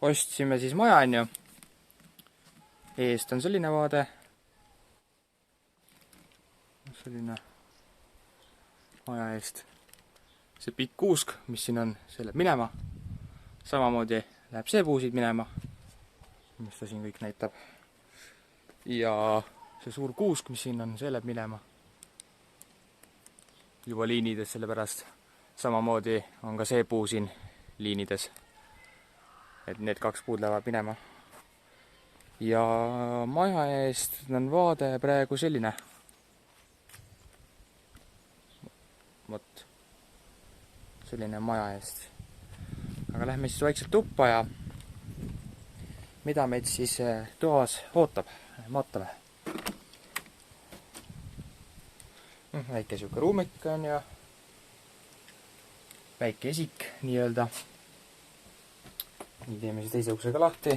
ostsime siis maja, onju. Eest on selline vaade. Selline maja eest. See pikk kuusk, mis siin on, see läheb minema. Samamoodi läheb see puu siit minema, mis ta siin kõik näitab. Ja see suur kuusk, mis siin on, see läheb minema. Juba liinides, sellepärast samamoodi on ka see puu siin liinides. Et need kaks puud lähevad minema. Ja maja eest on vaade praegu selline. Vot. Selline maja eest. Aga lähme siis vaikselt tuppa ja mida meid siis toas ootab. Vaatame. Väike siuke ruumik on ja väike esik nii-öelda. Nii teeme siis teise uksega lahti.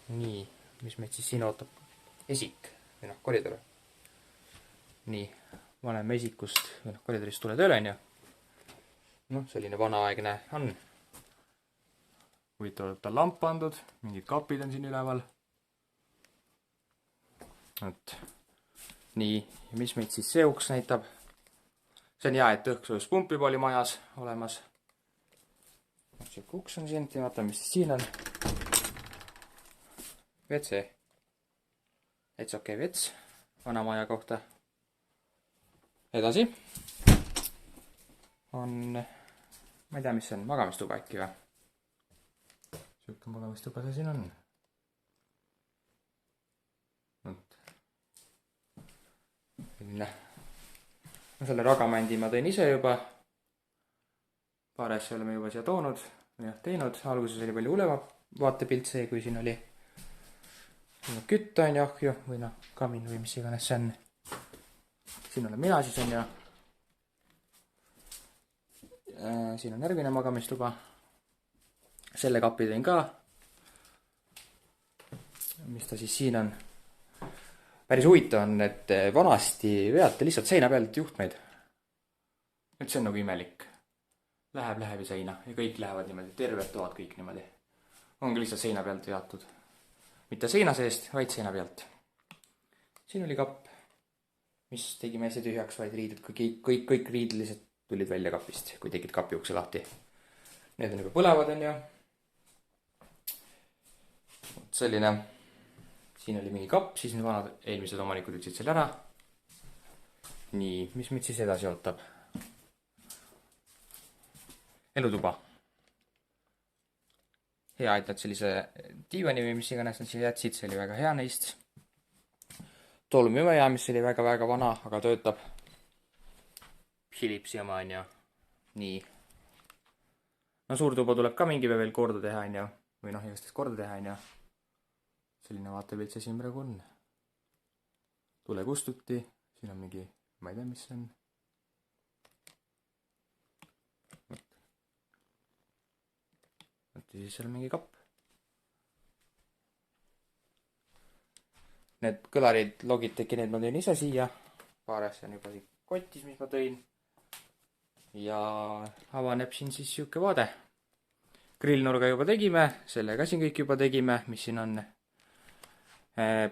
Nii, mis meid siis siin ootab? Esik või koridor. Nii, paneme esikust või koridorist tule tööle, onju. Selline vanaaegne on. Huvitavalt on lamp pandud, mingid kapid on siin üleval. Nii, mis meid siis see uks näitab? See on hea, et õhksoojuspump juba oli majas olemas. Siuke uks on siin, vaatame, mis siin on. WC. Täitsa okei vets vana maja kohta. Edasi on, ma ei tea, mis see on, magamistuba äkki või? Siuke magamistuba see siin on. Selle ragamändi ma tõin ise juba. Paar asja oleme juba siia toonud. Teinud. Alguses oli palju ulema vaatepilt see, kui siin oli kütta on ahju või kamin või mis iganes see on. Siin olen mina siis on ja siin on järgmine magamistuba. Selle kapi tõin ka. Mis ta siis siin on? Päris huvitav on, et vanasti veate lihtsalt seina pealt juhtmeid. Nüüd see on nagu imelik. Läheb ja seina ja kõik lähevad niimoodi, terved toad kõik niimoodi. Ongi lihtsalt seina pealt veatud. Mitte seina seest, vaid seina pealt. Siin oli kapp, mis tegime hästi tühjaks, vaid riided, kõik riided lihtsalt tulid välja kapist, kui tegid kapi ukse lahti. Need on juba põlevad on ju. Selline. Siin oli mingi kapp, siis need vanad eelmised omanikud ütlesid selle ära. Nii, mis meid siis edasi ootab? Elutuba. Hea, et nad sellise diivani või mis iganes nad siia jätsid, see oli väga hea neist. Tolmuimeja, mis oli väga vana, aga töötab. Philips jama on ju. Nii. Suur tuba tuleb ka mingi veel korda teha on ju. Või igastest korda teha on ju. Selline vaatepilt see siin praegu on. Tule kustuti. Siin on mingi, ma ei tea, mis see on. Siis seal on mingi kapp. Need kõlarid Logitechi, need ma tõin ise siia. Paar asja on juba siin kotis, mis ma tõin. Ja avaneb siin siis siuke vaade. Grillnurga juba tegime. Selle ka siin kõik juba tegime, mis siin on.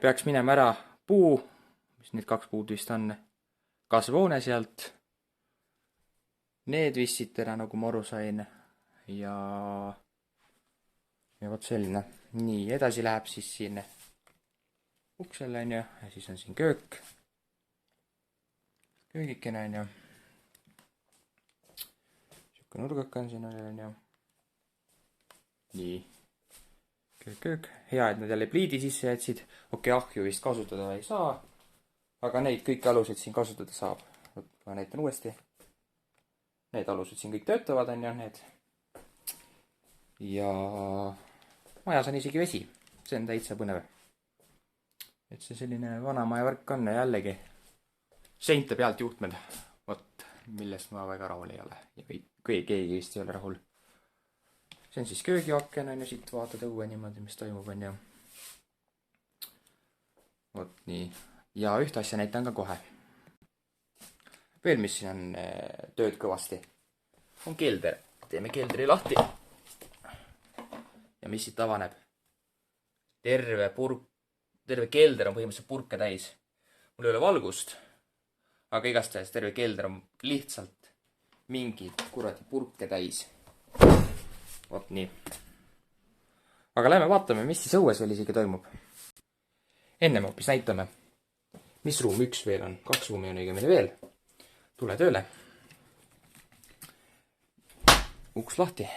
Peaks minema ära puu, mis need kaks puud vist on, kasvhoone sealt. Need vist ära, nagu ma aru sain. Ja võt selline. Nii, edasi läheb siis siin uksele on ju. Ja siis on siin köök. Köögikene on ju. Siuke nurgaka on siin on ju. Nii. Köök. Hea, et nad jälle pliidi sisse jätsid. Okei, ahju vist kasutada ei saa. Aga neid kõiki aluseid siin kasutada saab. Ma näitan uuesti. Need alused siin kõik töötavad on ju. Need. Ja majas on isegi vesi. See on täitsa põnev. Et see selline vana maja värk on ja jällegi seinte pealt juhtmed. Vot, millest ma väga rahul ei ole. Ja keegi vist ei ole rahul. See on siis köögiaken on ju, siit vaatad õue niimoodi, mis toimub on ju. Vot nii. Ja ühte asja näitan ka kohe. Veel mis siin on tööd kõvasti. On kelder. Teeme keldri lahti. ja mis siit avaneb? Terve kelder on põhimõtteliselt purke täis. Mul ei ole valgust, aga igastahes terve kelder on lihtsalt mingeid kuradi purke täis. Vot nii. Aga lähme vaatame, mis siis õues veel isegi toimub. Enne me hoopis näitame, mis ruum 1 veel on. 2 ruumi on õigemini veel. Tule tööle. Uks lahti.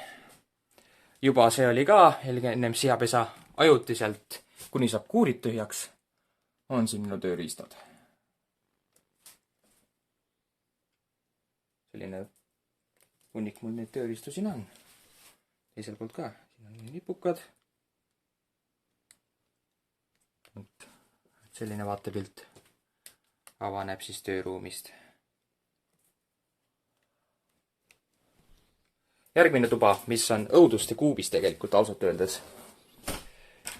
Juba see oli ka ennem seapesa ajutiselt, kuni saab kuurid tühjaks, on siin minu tööriistad. Selline hunnik mul neid tööriistu siin on. Teisel poolt ka. Siin on nipukad. Selline vaatepilt avaneb siis tööruumist. Järgmine tuba, mis on õuduste kuubis tegelikult ausalt öeldes,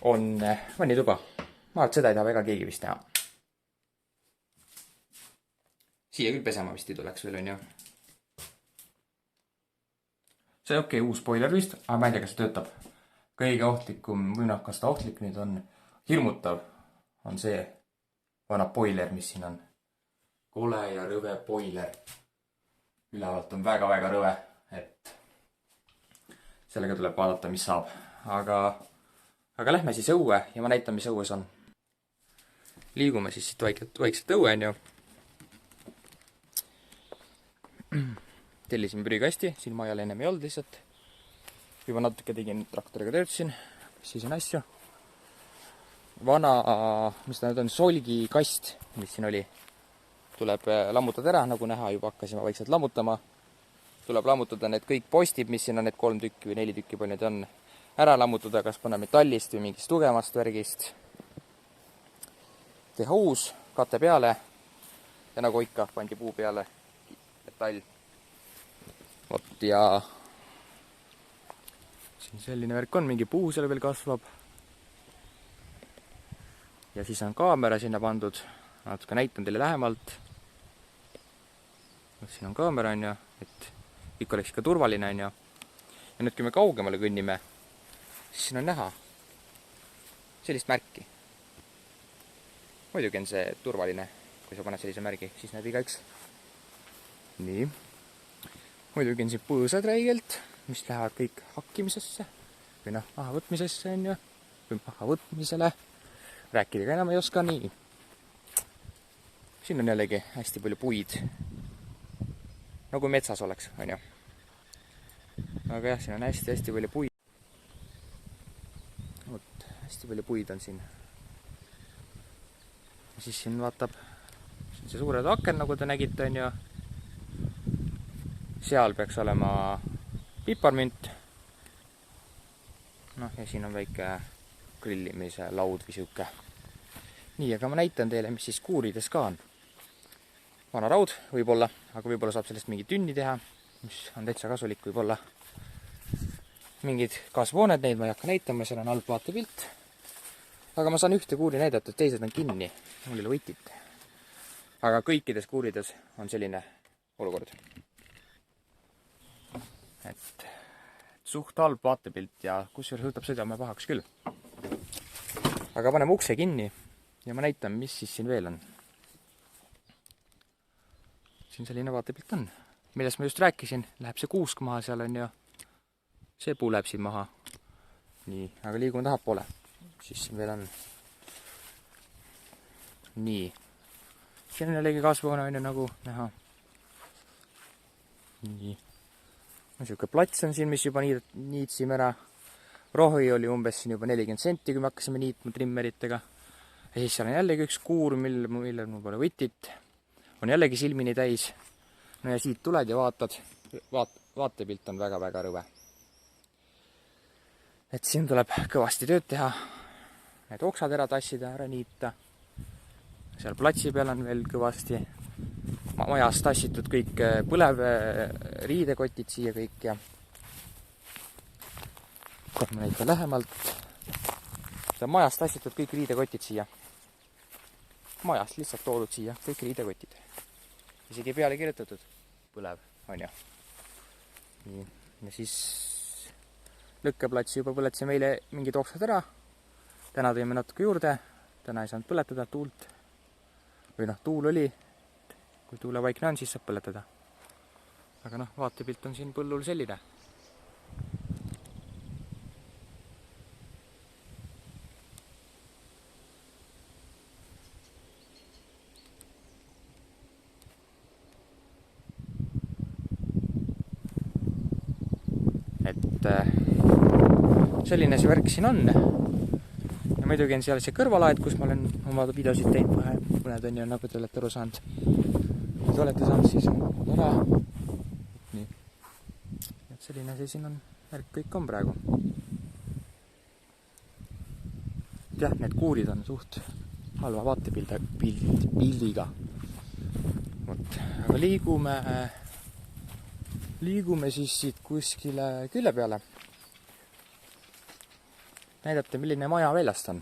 on vannituba. Ma arvan, et seda ei taha väga keegi vist teha. Siia küll pesema vist ei tuleks veel, on ju. See okei, uus boiler vist, aga ma ei tea, kas see töötab. Kõige ohtlikum, või noh, kas ta ohtlik nüüd on, hirmutav on see vana boiler, mis siin on. Kole ja rõve boiler. Ülevalt on väga-väga rõve, et sellega tuleb vaadata, mis saab. Aga lähme siis õue ja ma näitan, mis õues on. Liigume siis siit vaikselt õue, on ju. Tellisime prügikasti, siin majal ennem ei olnud lihtsalt. Juba natuke tegin traktoriga tööd siin, siis on asju. Vana, mis ta nüüd on, solgikast, mis siin oli, tuleb lammutada ära, nagu näha, juba hakkasime vaikselt lammutama. Tuleb lammutada need kõik postid, mis siin on, need 3 tükki või 4 tükki palju need on, ära lammutada, kas panna metallist või mingist tugevast värgist. Teha uus, kate peale ja nagu ikka, pandi puu peale metall. Vot ja siin selline värk on, mingi puu seal veel kasvab. Ja siis on kaamera sinna pandud, natuke näitan teile lähemalt. Siin on kaamera, on ju, et kõik oleks ikka turvaline, on ju. Ja nüüd, kui me kaugemale kõnnime, siis siin on näha sellist märki. Muidugi on see turvaline, kui sa paned sellise märgi, siis näeb igaüks. Nii. Muidugi on siin põõsad räigelt, mis lähevad kõik hakkimisesse või noh, maha võtmisesse, on ju, või maha võtmisele. Rääkida ka enam ei oska nii. Siin on jällegi hästi palju puid. Nagu metsas oleks, on ju. Aga jah, siin on hästi palju puid. Vot, hästi palju puid on siin. Ja siis siin vaatab, see suured aken, nagu te nägite, on ju. Seal peaks olema piparmünt. Noh, ja siin on väike grillimise laud või siuke. Nii, aga ma näitan teile, mis siis kuurides ka on. Vana raud võib-olla, aga võib-olla saab sellest mingi tünni teha, mis on täitsa kasulik võib-olla. Mingid kasvuhooned, neid ma ei hakka näitama, seal on halb vaatepilt. Aga ma saan ühte kuuri näidata, teised on kinni. Mul ei ole võtit. Aga kõikides kuurides on selline olukord. Et suht halb vaatepilt ja kusjuures võtab sõidame pahaks küll. Aga paneme ukse kinni ja ma näitan, mis siis siin veel on. Siin selline vaatepilt on. Millest ma just rääkisin, läheb see kuusk maha seal, on ju. See puu läheb siin maha. Nii, aga liigume tahapoole. Siis siin veel on. Nii. Siin on jällegi kasvuhoone, on ju, nagu näha. Nii. Niisugune plats on siin, mis juba niitsime ära. Rohi oli umbes siin juba 40 senti, kui me hakkasime niitma trimmeritega. Ja siis seal on jällegi üks kuur, millel mul pole võtit. On jällegi silmini täis. No ja siit tuled ja vaatad. Vaatepilt on väga-väga rõve. Et siin tuleb kõvasti tööd teha. Need oksad ära tassida, ära niita. Seal platsi peal on veel kõvasti majas tassitud kõik põlev riidekotid siia kõik ja kohe ma näitan lähemalt. See on majas tassitud kõik riidekotid siia. Majast lihtsalt toodud siia kõik riidekotid. Isegi peale kirjutatud põlev, on ju. Nii. Ja siis lõkkeplatsi juba põletasime meile mingid oksad ära. Täna tõime natuke juurde. Täna ei saanud põletada tuult. Või noh, tuul oli. Kui tuulevaikne on, siis saab põletada. Aga noh, vaatepilt on siin põllul selline. Et selline see värk siin on. Ja muidugi on seal see kõrvalaed, kus ma olen oma videosid teinud vahe. Mõned on ju, nagu te olete aru saanud. Kui te olete saanud, siis on ära. Nii. Et selline see siin on. Värk kõik on praegu. Jah, need kuurid on suht halva vaatepildiga. Aga liigume siis siit kuskile külje peale. Näidata, milline maja väljast on.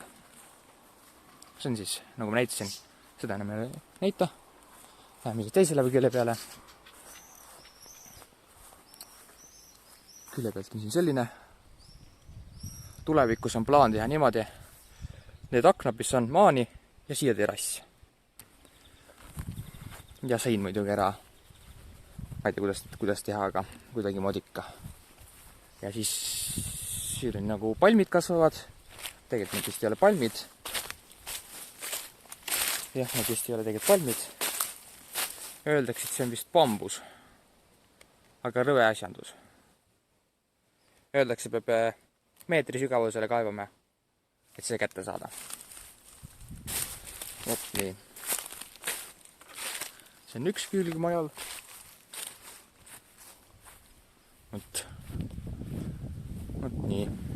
See on siis, nagu ma näitasin, seda enam ei näita. Läheme siis teisele või külje peale. Külje pealt on siin selline. Tulevikus on plaan teha niimoodi. Need aknad, mis on maani ja siia terrass. Ja sein muidugi ära. Ma ei tea, kuidas teha, aga kuidagi modika. Ja siis siin on nagu palmid kasvavad. Tegelikult need vist ei ole palmid. Jah, need vist ei ole tegelikult palmid. Öeldakse, et see on vist bambus. Aga rõve asjandus. Öeldakse, peab meetri sügavusele kaevame, et see kätte saada. Vot nii. See on üks külg majal. Vot nii.